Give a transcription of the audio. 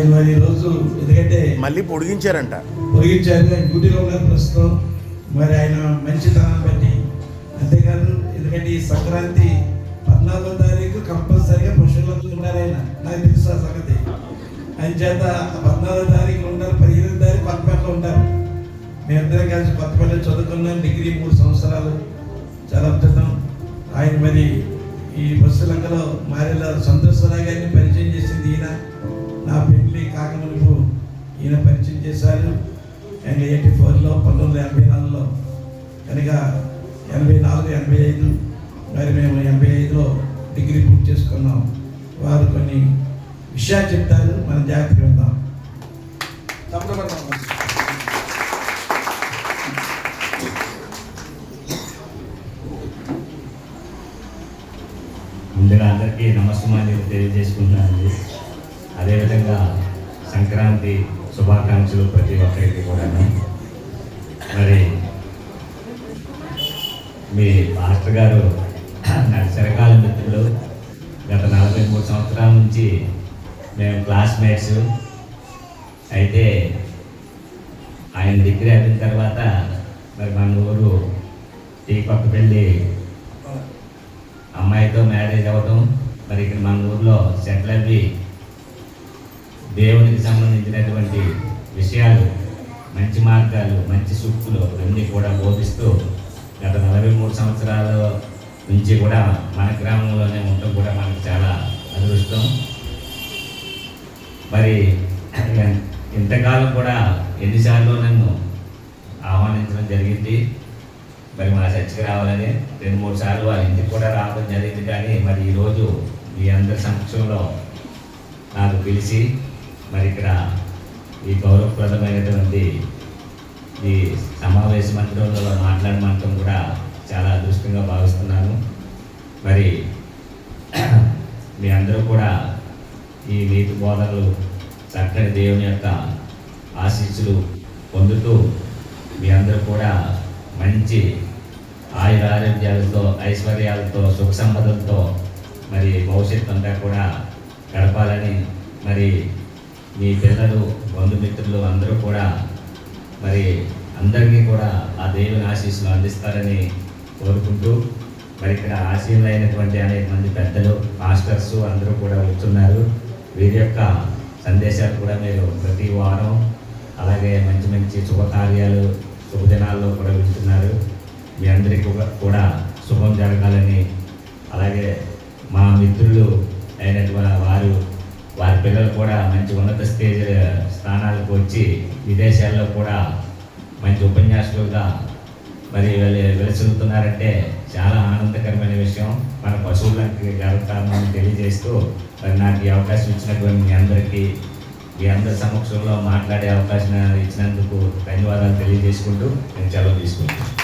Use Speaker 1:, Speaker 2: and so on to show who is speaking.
Speaker 1: ఆయన మరి ఈరోజు ఎందుకంటే
Speaker 2: మళ్ళీ పొడిగించారు
Speaker 1: డ్యూటీలో ఉన్నారు ప్రస్తుతం. మరి ఆయన మంచితనం బట్టి అంతేకాదు, ఎందుకంటే ఈ సంక్రాంతి 14వ తారీఖు కంపల్సరిగా పశువులకు ఉన్నారు ఆయన, నాకు తెలుసు ఆ సంగతి. ఆయన చేత 14వ తారీఖు ఉంటారు, 15వ తారీఖు కొత్తపేటలో ఉంటారు. మేమిద్దరం కలిసి కొత్తపేటలో చదువుకున్నాం, డిగ్రీ 3 సంవత్సరాలు, చాలా అద్భుతం. ఆయన మరి ఈ బస్సులంకలో మారేలా సంతోషరావు గారిని పరిచయం చేసింది ఈయన. నా పెళ్లి కాకమునుపు ఈయన పరిచయం చేశారు. ఆయన 84లో 1984లో కనుక 84, 85 మరి మేము 85లో డిగ్రీ పూర్తి చేసుకున్నాం. వారు కొన్ని విషయాలు చెప్తారు, మనం జాగ్రత్తగా ఉందాం.
Speaker 3: ముందుగా అందరికీ నమస్కారాలు తెలియజేసుకుంటున్నానండి. అదేవిధంగా సంక్రాంతి శుభాకాంక్షలు ప్రతి ఒక్కరికి కూడా. మరి మీ మాస్టర్ గారు నాకు చిరకాల మిత్రులు, గత 43 సంవత్సరాల నుంచి మేము క్లాస్మేట్స్. అయితే ఆయన డిగ్రీ అయిన తర్వాత మరి మన ఊరు టీపక్కపల్లి అమ్మాయితో మ్యారేజ్ అవ్వటం, మరి ఇక్కడ మన ఊర్లో సెటిల్ అయ్యి దేవునికి సంబంధించినటువంటి విషయాలు, మంచి మార్గాలు, మంచి సూక్తులు అన్నీ కూడా బోధిస్తూ గత 43 సంవత్సరాల నుంచి కూడా మన గ్రామంలోనే ఉండటం కూడా మనకు చాలా అదృష్టం. మరి ఇంతకాలం కూడా ఎన్నిసార్లు నన్ను ఆహ్వానించడం జరిగింది. మరి మా చర్చికి రావాలని 2-3 సార్లు వాళ్ళ ఇంటికి కూడా రావడం జరిగింది. కానీ మరి ఈరోజు మీ అందరి సమక్షంలో నాకు పిలిచి మరి ఇక్కడ ఈ గౌరవప్రదమైనటువంటి ఈ సమావేశ మందిరంలో మాట్లాడమంటం కూడా చాలా అదృష్టంగా భావిస్తున్నాను. మరి మీ అందరూ కూడా ఈ నీతి బోధనలు, చక్కని దేవుని యొక్క ఆశీస్సులు పొందుతూ మీ అందరూ కూడా మంచి ఆయురారోగ్యాలతో, ఐశ్వర్యాలతో, సుఖ సంపదలతో మరి భవిష్యత్తు అంతా కూడా గడపాలని, మరి మీ పిల్లలు, బంధుమిత్రులు అందరూ కూడా మరి అందరికీ కూడా ఆ దేవుని ఆశీస్సులు అందిస్తారని కోరుకుంటూ, మరి ఇక్కడ ఆశీనులైనటువంటి అనేక మంది పెద్దలు, మాస్టర్స్ అందరూ కూడా వచ్చున్నారు. వీరి యొక్క సందేశాలు కూడా మీరు ప్రతి వారం అలాగే మంచి మంచి శుభకార్యాలు, శుభదినాల్లో కూడా వింటున్నారు. మీ అందరికీ కూడా శుభం జరగాలని, అలాగే మా మిత్రులు అయినటువంటి వారి పిల్లలు కూడా మంచి ఉన్నత స్థానాలకు వచ్చి విదేశాల్లో కూడా మంచి ఉపన్యాసులుగా మరి వెలుసులుతున్నారంటే చాలా ఆనందకరమైన విషయం. మన పశువులకి గర్వకారణం తెలియజేస్తూ మరి నాకు ఈ అవకాశం ఇచ్చినటువంటి మీ అందరి సమక్షంలో మాట్లాడే అవకాశం ఇచ్చినందుకు ధన్యవాదాలు తెలియజేసుకుంటూ నేను సెలవు తీసుకుంటాను.